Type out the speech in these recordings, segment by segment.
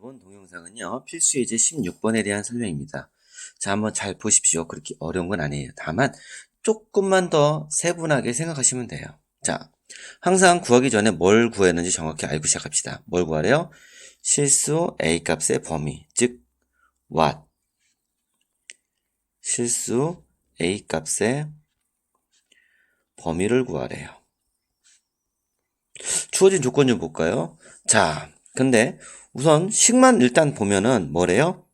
이번 동영상은요, 필수 예제 16번에 대한 설명입니다. 자, 한번 잘 보십시오. 그렇게 어려운 건 아니에요. 다만, 조금만 더 세분하게 생각하시면 돼요. 자, 항상 구하기 전에 뭘 구했는지 정확히 알고 시작합시다. 뭘 구하래요? 실수 A 값의 범위, 즉, what. 실수 A 값의 범위를 구하래요. 주어진 조건 좀 볼까요? 자, 근데 우선 식만 일단 보면은 뭐래요?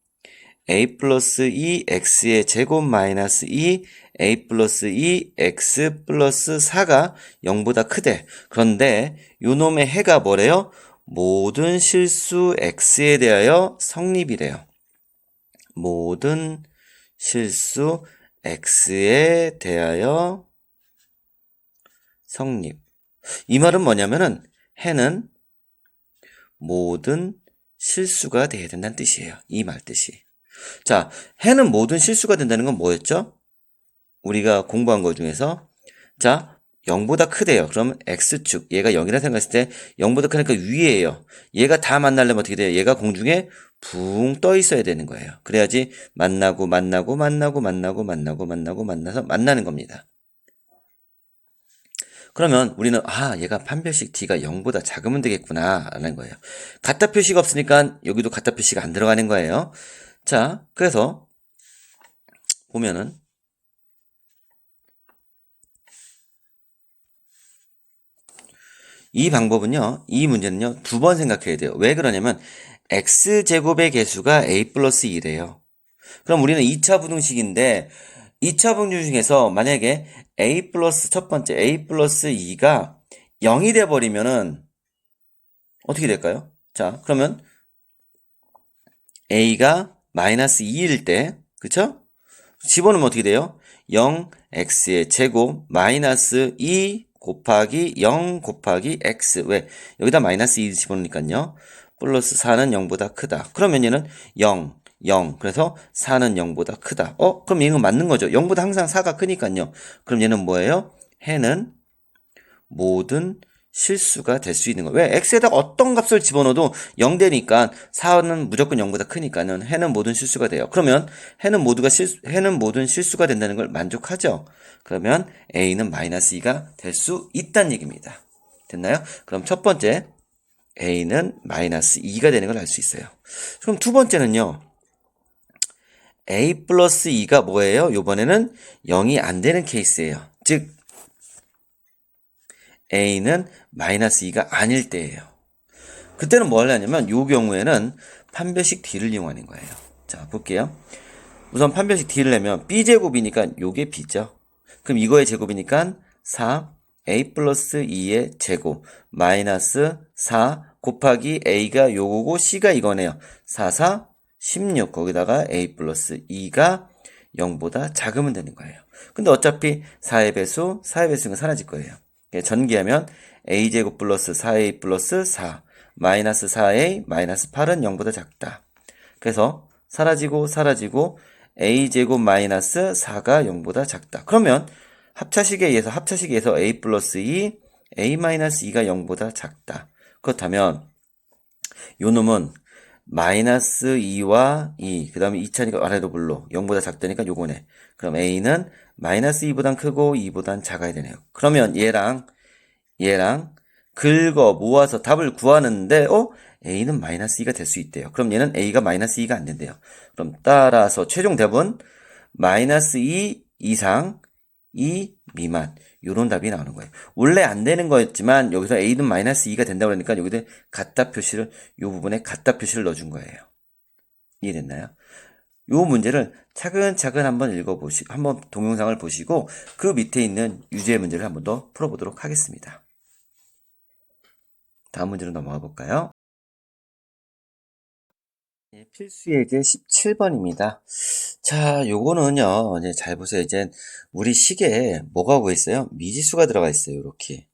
a 플러스 2 x의 제곱 마이너스 2 a 플러스 2 x 플러스 4가 0보다 크대. 그런데 요놈의 해가 뭐래요? 모든 실수 x에 대하여 성립이래요. 모든 실수 x에 대하여 성립. 이 말은 뭐냐면은 해는 모든 실수가 돼야 된다는 뜻이에요. 이 말 뜻이. 자, 해는 모든 실수가 된다는 건 뭐였죠? 우리가 공부한 것 중에서 자, 0보다 크대요. 그럼 x축, 얘가 0이라 생각했을 때 0보다 크니까 위에요. 얘가 다 만나려면 어떻게 돼요? 얘가 공중에 붕 떠 있어야 되는 거예요. 그래야지 만나서 만나는 겁니다. 그러면 우리는 얘가 판별식 t가 0보다 작으면 되겠구나 라는 거예요. 같다 표시가 없으니까 여기도 같다 표시가 안 들어가는 거예요. 자, 그래서 보면은 이 방법은요, 이 문제는요, 두 번 생각해야 돼요. 왜 그러냐면 x제곱의 개수가 a 플러스 2래요. 그럼 우리는 2차 부등식인데 2차 부등식 중에서 만약에 a 플러스 첫 번째 a 플러스 2가 0이 돼버리면은 어떻게 될까요? 자, 그러면 a가 마이너스 2일 때, 그쵸? 집어넣으면 어떻게 돼요? 0x의 제곱 마이너스 2 곱하기 0 곱하기 x. 왜? 여기다 마이너스 2 집어넣으니까요. 플러스 4는 0보다 크다. 그러면 얘는 0, 0. 그래서 4는 0보다 크다. 그럼 얘는 맞는 거죠. 0보다 항상 4가 크니까요. 그럼 얘는 뭐예요? 해는 모든 실수가 될 수 있는 거예요. 왜? x에다가 어떤 값을 집어넣어도 0 되니까 4는 무조건 0보다 크니까는 해는 모든 실수가 돼요. 그러면 해는 모든 실수가 된다는 걸 만족하죠. 그러면 a는 마이너스 2가 될 수 있다는 얘기입니다. 됐나요? 그럼 첫 번째 a는 마이너스 2가 되는 걸 알 수 있어요. 그럼 두 번째는요. a 플러스 2가 뭐예요? 이번에는 0이 안 되는 케이스예요. 즉 a는 마이너스 2가 아닐 때예요. 그때는 뭘 하냐면 이 경우에는 판별식 d를 이용하는 거예요. 자, 볼게요. 우선 판별식 d를 내면 b제곱이니까 요게 b죠. 그럼 이거의 제곱이니까 4 a 플러스 2의 제곱 마이너스 4 곱하기 a가 요거고 c가 이거네요. 4, 4, 16 거기다가 a 플러스 2가 0보다 작으면 되는 거예요. 근데 어차피 4의 배수는 사라질 거예요. 전기하면 a제곱 플러스 4a 플러스 4 마이너스 4a 마이너스 8은 0보다 작다. 그래서 사라지고 a제곱 마이너스 4가 0보다 작다. 그러면 합차식에 의해서 a 플러스 2 a 마이너스 2가 0보다 작다. 그렇다면 요 놈은 마이너스 2와 2, 그 다음에 2차니까 아래도 불로 0보다 작다니까 요거네. 그럼 a는 마이너스 2보단 크고 2보단 작아야 되네요. 그러면 얘랑 긁어 모아서 답을 구하는데 a는 마이너스 2가 될 수 있대요. 그럼 얘는 a가 마이너스 2가 안 된대요. 그럼 따라서 최종 답은 마이너스 2 이상 2 미만 요런 답이 나오는 거예요. 원래 안 되는 거였지만 여기서 a는 마이너스 2가 된다고 그러니까 여기다 요 부분에 갖다 표시를 넣어준 거예요. 이해됐나요? 요 문제를 차근차근 한번 동영상을 보시고 그 밑에 있는 유제 문제를 한번 더 풀어보도록 하겠습니다. 다음 문제로 넘어가 볼까요? 필수 예제 17번입니다. 자, 요거는요, 이제 잘 보세요. 이제 우리 식에 뭐가 오고 있어요? 미지수가 들어가 있어요. 이렇게.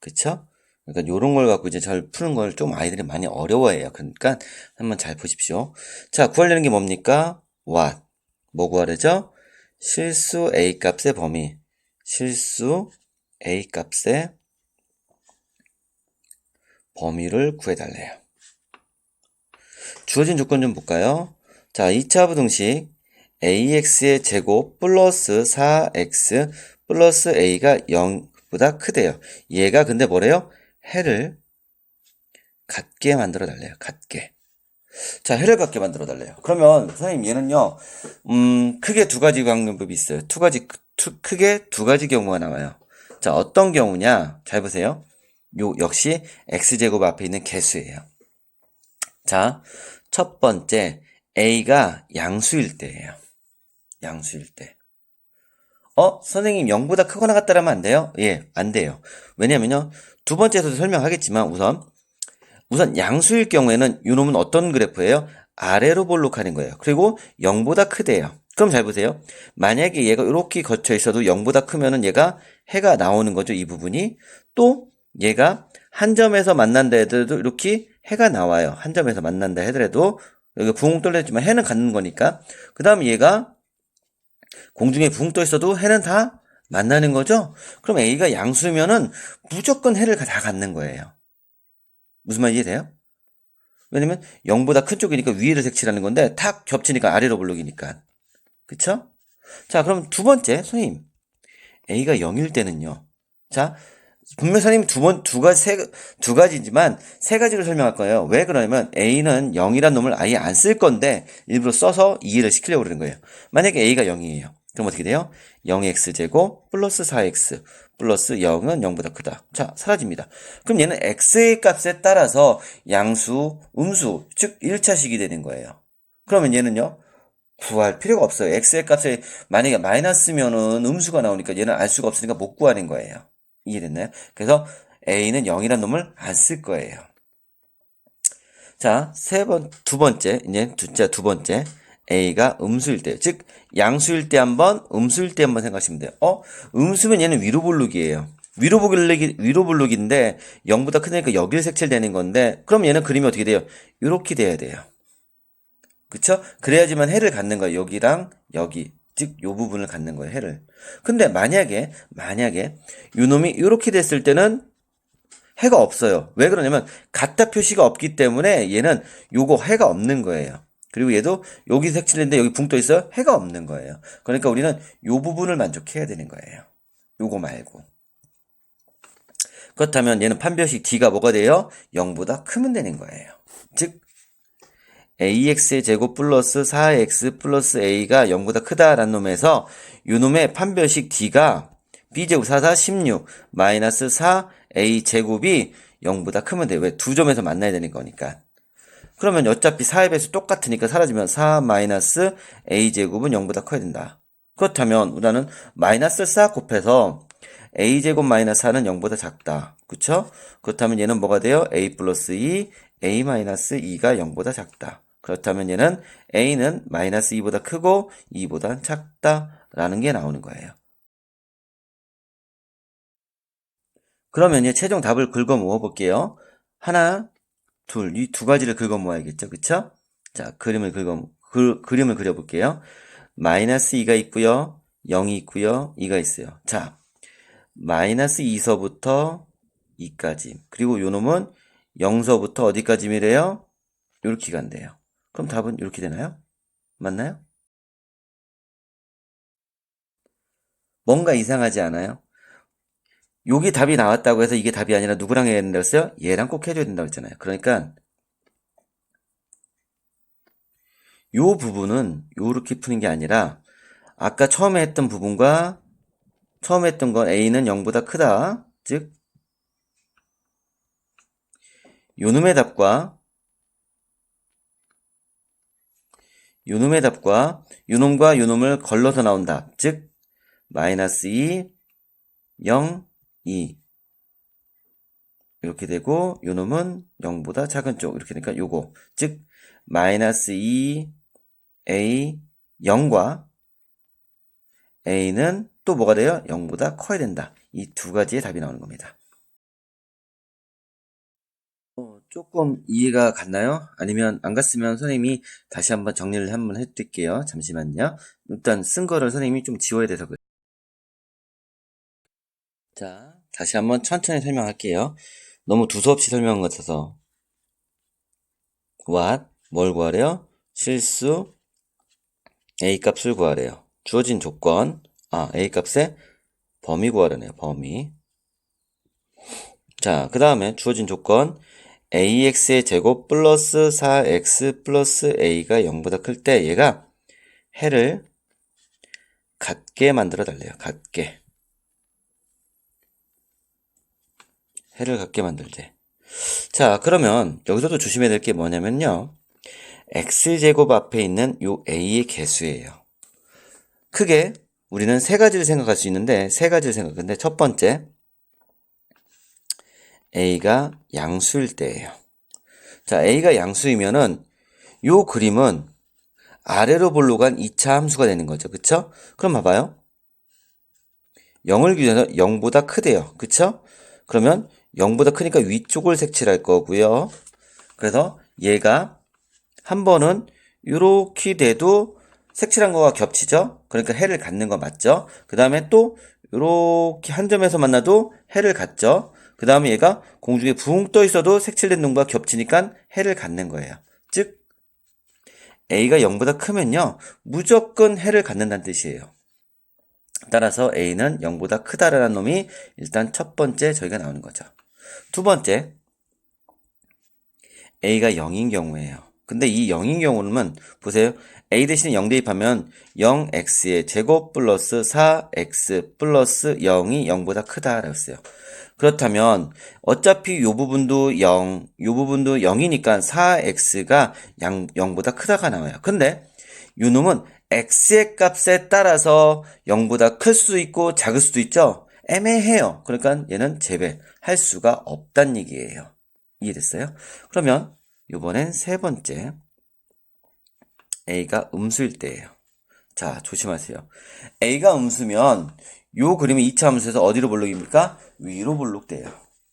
그쵸? 그러니까 요런 걸 갖고 이제 잘 푸는 걸 좀 아이들이 많이 어려워해요. 그러니까 한번 잘 보십시오. 자, 구하려는 게 뭡니까? what. 뭐 구하려죠? 실수 a 값의 범위. 실수 a 값의 범위를 구해달래요. 주어진 조건 좀 볼까요? 자, 2차 부등식 ax의 제곱 플러스 4x 플러스 a가 0보다 크대요. 얘가 근데 뭐래요? 해를 같게 만들어 달래요. 같게. 자, 해를 같게 만들어 달래요. 그러면 선생님 얘는요. 크게 두 가지 방법이 있어요. 크게 두 가지 경우가 나와요. 자, 어떤 경우냐? 잘 보세요. 역시 x제곱 앞에 있는 개수예요. 자, 첫 번째 a가 양수일 때예요. 양수일 때. 선생님 0보다 크거나 같다라면 안 돼요? 예, 안 돼요. 왜냐면요. 두 번째에서도 설명하겠지만 우선 양수일 경우에는 이놈은 어떤 그래프예요? 아래로 볼록하는 거예요. 그리고 0보다 크대요. 그럼 잘 보세요. 만약에 얘가 이렇게 거쳐 있어도 0보다 크면은 얘가 해가 나오는 거죠. 이 부분이. 또 얘가 한 점에서 만난다 하더라도 이렇게 해가 나와요. 한 점에서 만난다 하더라도 여기 붕 떠있지만 해는 갖는 거니까. 그 다음에 얘가 공중에 붕 떠 있어도 해는 다 만나는 거죠. 그럼 A가 양수면은 무조건 해를 다 갖는 거예요. 무슨 말인지 이해돼요? 왜냐면 0보다 큰 쪽이니까 위를 색칠하는 건데 탁 겹치니까 아래로 볼록이니까. 그쵸? 자, 그럼 두 번째, 선생님. A가 0일 때는요. 자, 분명 선생님 두 가지지만 세 가지를 설명할 거예요. 왜 그러냐면 A는 0이란 놈을 아예 안 쓸 건데 일부러 써서 이해를 시키려고 그러는 거예요. 만약에 A가 0이에요. 그럼 어떻게 돼요? 0x제곱 플러스 4x 플러스 0은 0보다 크다. 자, 사라집니다. 그럼 얘는 x의 값에 따라서 양수, 음수, 즉 1차식이 되는 거예요. 그러면 얘는요. 구할 필요가 없어요. x의 값에 만약에 마이너스면은 음수가 나오니까 얘는 알 수가 없으니까 못 구하는 거예요. 이해됐나요? 그래서 a는 0이라는 놈을 안 쓸 거예요. 자, 두 번째, 두 번째. a가 음수일 때, 즉, 양수일 때 한 번, 음수일 때 한 번 생각하시면 돼요. 음수면 얘는 위로 볼록이에요. 위로 볼록인데 0보다 크니까 여기를 색칠되는 건데, 그럼 얘는 그림이 어떻게 돼요? 이렇게 돼야 돼요. 그쵸? 그래야지만 해를 갖는 거예요. 여기랑 여기. 즉, 요 부분을 갖는 거예요. 해를. 근데 만약에, 요 놈이 이렇게 됐을 때는 해가 없어요. 왜 그러냐면, 같다 표시가 없기 때문에 얘는 요거 해가 없는 거예요. 그리고 얘도 여기 색칠인데 여기 붕 떠 있어요? 해가 없는 거예요. 그러니까 우리는 요 부분을 만족해야 되는 거예요. 요거 말고. 그렇다면 얘는 판별식 D가 뭐가 돼요? 0보다 크면 되는 거예요. 즉, ax의 제곱 플러스 4x 플러스 a가 0보다 크다라는 놈에서 요 놈의 판별식 d가 b제곱 4, 4, 16 마이너스 4a 제곱이 0보다 크면 돼요. 왜? 두 점에서 만나야 되는 거니까. 그러면 어차피 4의 배수 똑같으니까 사라지면 4 마이너스 a 제곱은 0보다 커야 된다. 그렇다면 우리는 마이너스 4 곱해서 a 제곱 마이너스 4는 0보다 작다. 그쵸? 그렇다면 얘는 뭐가 돼요? a 플러스 2, a 마이너스 2가 0보다 작다. 그렇다면 얘는 a는 마이너스 2보다 크고 2보다 작다라는 게 나오는 거예요. 그러면 이제 최종 답을 긁어 모아 볼게요. 하나, 둘, 이 두 가지를 긁어 모아야겠죠. 그쵸? 자, 그림을 그려 볼게요. 마이너스 2가 있고요. 0이 있고요. 2가 있어요. 자, 마이너스 2서부터 2까지. 그리고 요 놈은 0서부터 어디까지미래요? 이렇게 간대요. 그럼 답은 이렇게 되나요? 맞나요? 뭔가 이상하지 않아요? 여기 답이 나왔다고 해서 이게 답이 아니라 누구랑 해야 된다고 했어요? 얘랑 꼭 해줘야 된다고 했잖아요. 그러니까 요 부분은 요렇게 푸는 게 아니라 아까 처음에 했던 부분과 처음에 했던 건 A는 0보다 크다. 즉 요놈의 답과 요놈의 답과 요놈과 요놈을 걸러서 나온 답. 즉 마이너스 2, 0, 2 이렇게 되고 요놈은 0보다 작은 쪽 이렇게 되니까 요거 즉 마이너스 2, A 0과 A는 또 뭐가 돼요? 0보다 커야 된다. 이 두 가지의 답이 나오는 겁니다. 조금 이해가 갔나요? 아니면 안 갔으면 선생님이 다시 한번 정리를 한번 해드릴게요. 잠시만요. 일단 쓴 거를 선생님이 좀 지워야 돼서 그래요. 자, 다시 한번 천천히 설명할게요. 너무 두서없이 설명한 것 같아서. What 뭘 구하래요? 실수 A 값을 구하래요. 주어진 조건, A 값의 범위 구하려네요. 범위. 자, 그 다음에 주어진 조건 AX의 제곱 플러스 4X 플러스 A가 0보다 클 때 얘가 해를 같게 만들어 달래요. 같게. 해를 같게 만들때. 자, 그러면 여기서도 조심해야 될 게 뭐냐면요. X제곱 앞에 있는 요 A의 개수예요. 크게 우리는 세 가지를 생각할 수 있는데 근데 첫 번째 A가 양수일 때예요. 자, A가 양수이면은 요 그림은 아래로 볼로 간 2차 함수가 되는 거죠. 그쵸? 그럼 봐봐요. 0을 기준해서 0보다 크대요. 그쵸? 그러면 0보다 크니까 위쪽을 색칠할 거고요. 그래서 얘가 한 번은 요렇게 돼도 색칠한 거와 겹치죠? 그러니까 해를 갖는 거 맞죠? 그 다음에 또 요렇게 한 점에서 만나도 해를 갖죠? 그 다음에 얘가 공중에 붕 떠 있어도 색칠된 놈과 겹치니까 해를 갖는 거예요. 즉 A가 0보다 크면요 무조건 해를 갖는다는 뜻이에요. 따라서 A는 0보다 크다라는 놈이 일단 첫 번째 저희가 나오는 거죠. 두 번째 A가 0인 경우예요. 근데 이 0인 경우는 보세요. A 대신에 0 대입하면 0x의 제곱 플러스 4x 플러스 0이 0보다 크다라고 했어요. 그렇다면 어차피 요 부분도 0, 요 부분도 0이니까 4x가 0보다 크다가 나와요. 근데 요 놈은 x의 값에 따라서 0보다 클 수도 있고 작을 수도 있죠. 애매해요. 그러니까 얘는 재배할 수가 없단 얘기예요. 이해됐어요? 그러면 이번엔 세 번째 A가 음수일 때예요. 자, 조심하세요. A가 음수면 요 그림이 2차 함수에서 어디로 볼록입니까? 위로 볼록돼요.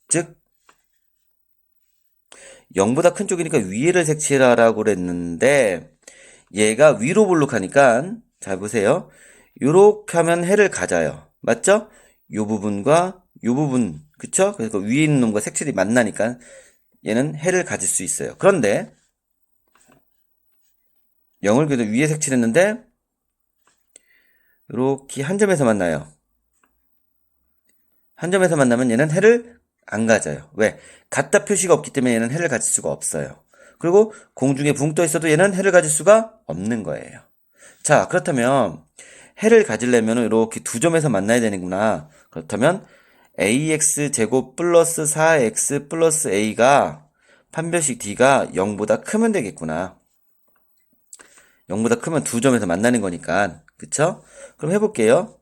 즉 0보다 큰 쪽이니까 위를 색칠하라고 그랬는데 얘가 위로 볼록하니까 잘 보세요. 요렇게 하면 해를 가져요. 맞죠? 요 부분과 요 부분 그쵸? 그래서 위에 있는 놈과 색칠이 만나니까 얘는 해를 가질 수 있어요. 그런데 0을 그래도 위에 색칠했는데 이렇게 한 점에서 만나요. 한 점에서 만나면 얘는 해를 안 가져요. 왜? 같다 표시가 없기 때문에 얘는 해를 가질 수가 없어요. 그리고 공중에 붕 떠 있어도 얘는 해를 가질 수가 없는 거예요. 자, 그렇다면 해를 가지려면 이렇게 두 점에서 만나야 되는구나. 그렇다면 ax 제곱 플러스 4x 플러스 a가 판별식 d가 0보다 크면 되겠구나. 0보다 크면 두 점에서 만나는 거니까. 그쵸? 그럼 해볼게요.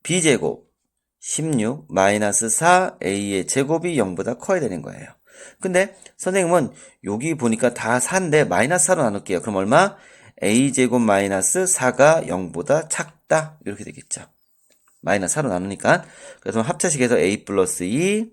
b제곱 16 마이너스 4a의 제곱이 0보다 커야 되는 거예요. 근데 선생님은 여기 보니까 다 4인데 마이너스 4로 나눌게요. 그럼 얼마? a제곱 마이너스 4가 0보다 작다. 이렇게 되겠죠. 마이너스 4로 나누니까. 그래서 합차식에서 a 플러스 2,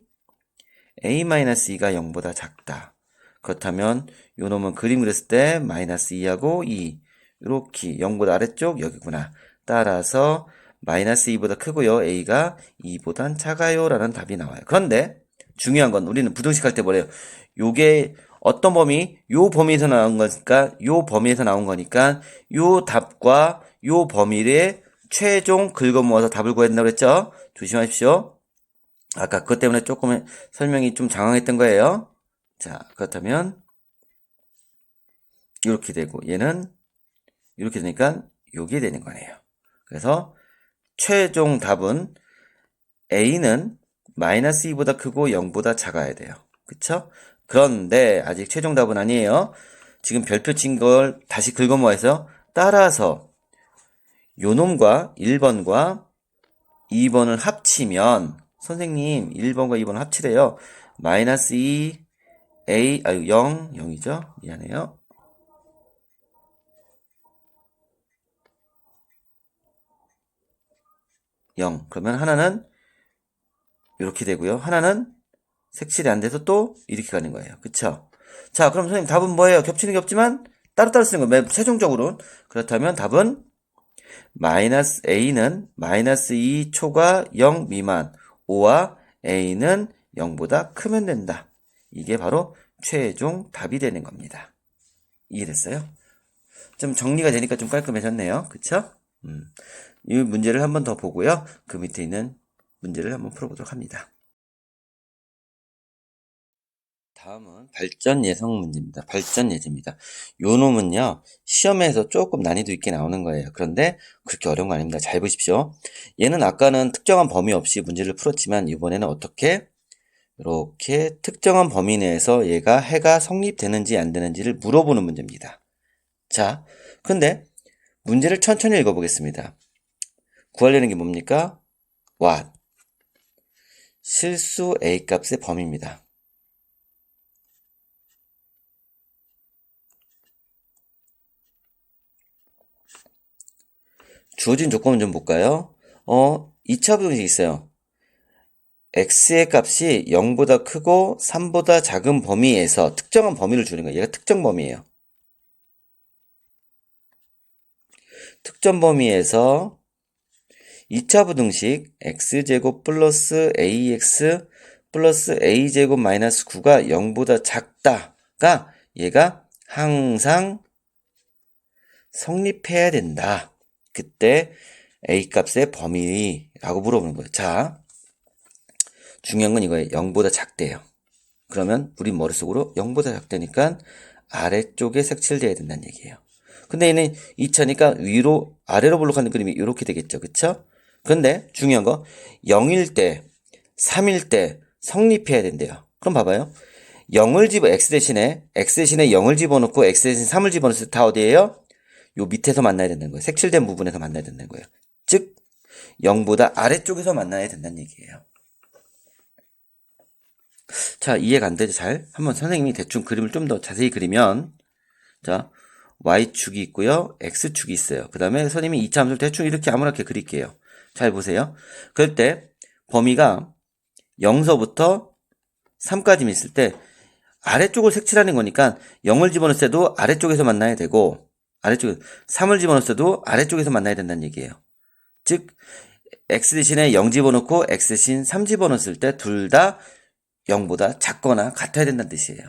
a 마이너스 2가 0보다 작다. 그렇다면 요 놈은 그림 그렸을 때 마이너스 2하고 2 이렇게 0보다 아래쪽 여기구나. 따라서 마이너스 2보다 크고요. a가 2보단 작아요 라는 답이 나와요. 그런데 중요한 건 우리는 부등식 할 때 뭐래요? 요게 어떤 범위? 요 범위에서 나온 거니까 요 범위에서 나온 거니까 요 답과 요 범위를 최종 긁어 모아서 답을 구해야 된다고 그랬죠? 조심하십시오. 아까 그것 때문에 조금 설명이 좀 장황했던 거예요. 자, 그렇다면 이렇게 되고 얘는 이렇게 되니까 요게 되는 거네요. 그래서 최종 답은 A는 마이너스 2보다 크고 0보다 작아야 돼요. 그쵸? 그런데 아직 최종 답은 아니에요. 지금 별표 친 걸 다시 긁어 모아서 따라서 요 놈과 1번과 2번을 합치면 선생님 1번과 2번 합치래요. 마이너스 2 0, 0이죠? 미안해요. 그러면 하나는 이렇게 되고요. 하나는 색칠이 안 돼서 또 이렇게 가는 거예요. 그쵸? 자, 그럼 선생님 답은 뭐예요? 겹치는 게 없지만 따로따로 쓰는 거예요. 최종적으로. 그렇다면 답은 A는 마이너스 2초가 0 미만, 5와 A는 0보다 크면 된다. 이게 바로 최종 답이 되는 겁니다. 이해됐어요? 좀 정리가 되니까 좀 깔끔해졌네요. 그쵸? 이 문제를 한 번 더 보고요. 그 밑에 있는 문제를 한번 풀어보도록 합니다. 다음은 발전 예성 문제입니다. 발전 예제입니다. 요 놈은요, 시험에서 조금 난이도 있게 나오는 거예요. 그런데 그렇게 어려운 거 아닙니다. 잘 보십시오. 얘는 아까는 특정한 범위 없이 문제를 풀었지만 이번에는 어떻게? 이렇게 특정한 범위 내에서 얘가 해가 성립되는지 안 되는지를 물어보는 문제입니다. 자, 근데 문제를 천천히 읽어보겠습니다. 구하려는 게 뭡니까? what. 실수 A 값의 범위입니다. 주어진 조건을 좀 볼까요? 2차 부등식이 있어요. x의 값이 0보다 크고 3보다 작은 범위에서 특정한 범위를 주는 거예요. 얘가 특정 범위예요. 특정 범위에서 2차 부등식 x제곱 플러스 ax 플러스 a제곱 마이너스 9가 0보다 작다가 얘가 항상 성립해야 된다. 그때 a 값의 범위라고 물어보는 거예요. 자, 중요한 건 이거예요. 0보다 작대요. 그러면 우리 머릿속으로 0보다 작다니까 아래쪽에 색칠돼야 된다는 얘기예요. 근데 얘는 2차니까 위로 아래로 볼록하는 그림이 이렇게 되겠죠. 그쵸? 그런데 중요한 거 0일 때 3일 때 성립해야 된대요. 그럼 봐봐요. 0을 x 대신에 0을 집어넣고 x 대신 3을 집어넣었을 때 다 어디예요? 요 밑에서 만나야 된다는 거예요. 색칠된 부분에서 만나야 된다는 거예요. 즉 0보다 아래쪽에서 만나야 된다는 얘기예요. 자, 이해가 안 되죠? 잘 한번 선생님이 대충 그림을 좀 더 자세히 그리면, 자, y축이 있고요, x축이 있어요. 그 다음에 선생님이 2차 함수를 대충 이렇게 아무렇게 그릴게요. 잘 보세요. 그럴 때 범위가 0서부터 3까지 있을 때 아래쪽을 색칠하는 거니까 0을 집어넣을 때도 아래쪽에서 만나야 되고, 아래쪽에 3을 집어넣을 때도 아래쪽에서 만나야 된다는 얘기예요. 즉 x 대신에 0 집어넣고 x 대신 3 집어넣었을 때 둘 다 0보다 작거나 같아야 된다는 뜻이에요.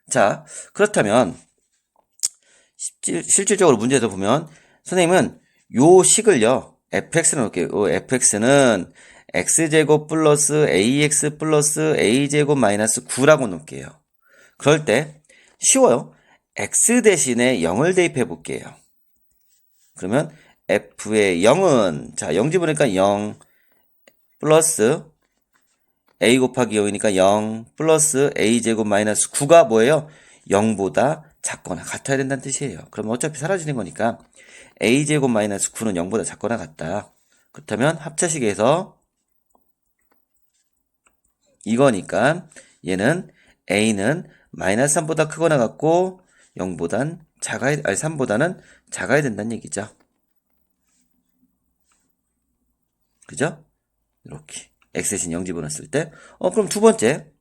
자, 그렇다면 실질적으로 문제에서 보면 선생님은 요 식을요, fx를 놓을게요. fx는 x제곱 플러스 ax 플러스 a제곱 마이너스 9라고 놓을게요. 그럴 때 쉬워요. x 대신에 0을 대입해 볼게요. 그러면 f의 0은, 자, 0 집으니까 0 플러스 a 곱하기 0이니까 0 플러스 a제곱 마이너스 9가 뭐예요? 0보다 작거나 같아야 된다는 뜻이에요. 그러면 어차피 사라지는 거니까 a제곱 마이너스 9는 0보다 작거나 같다. 그렇다면 합차식에서 이거니까 얘는 a는 마이너스 3보다 크거나 같고 0보단 작아야, 아니 3보다는 작아야 된다는 얘기죠. 그죠? 이렇게 x 대신 0 집어넣었을 때 그럼 두 번째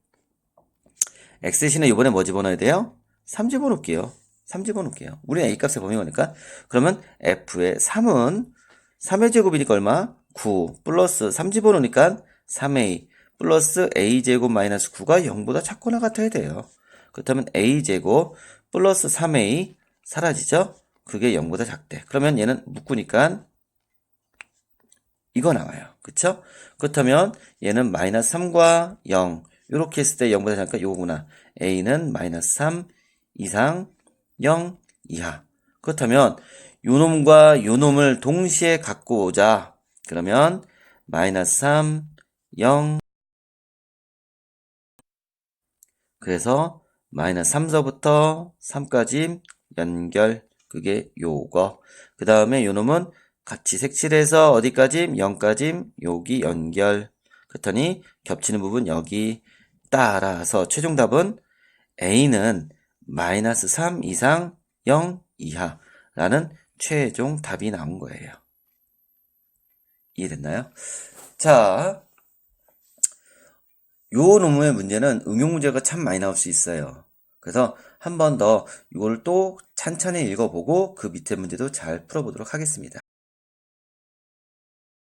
x 대신에 이번에 뭐 집어넣어야 돼요? 3 집어넣을게요. 3 집어넣을게요. 우리는 a값의 범위거니까. 그러면 f의 3은 3의 제곱이니까 얼마? 9 플러스 3 집어넣으니까 3a 플러스 a제곱 마이너스 9가 0보다 작거나 같아야 돼요. 그렇다면 a제곱 플러스 3a 사라지죠? 그게 0보다 작대. 그러면 얘는 묶으니까 이거 나와요. 그쵸? 그렇다면 얘는 마이너스 3과 0 이렇게 했을 때 0보다 작으니까 이거구나. a는 마이너스 3 이상 0 이하. 그렇다면 요 놈과 요 놈을 동시에 갖고 오자. 그러면 마이너스 3 0 그래서 마이너스 3서부터 3까지 연결. 그게 요거. 그 다음에 요 놈은 같이 색칠해서 어디까지? 0까지 여기 연결. 그랬더니 겹치는 부분 여기. 따라서 최종 답은 a는 마이너스 3 이상 0 이하라는 최종 답이 나온 거예요. 이해됐나요? 자, 요 논문의 문제는 응용 문제가 참 많이 나올 수 있어요. 그래서 한 번 더 이걸 또 찬찬히 읽어보고 그 밑에 문제도 잘 풀어보도록 하겠습니다.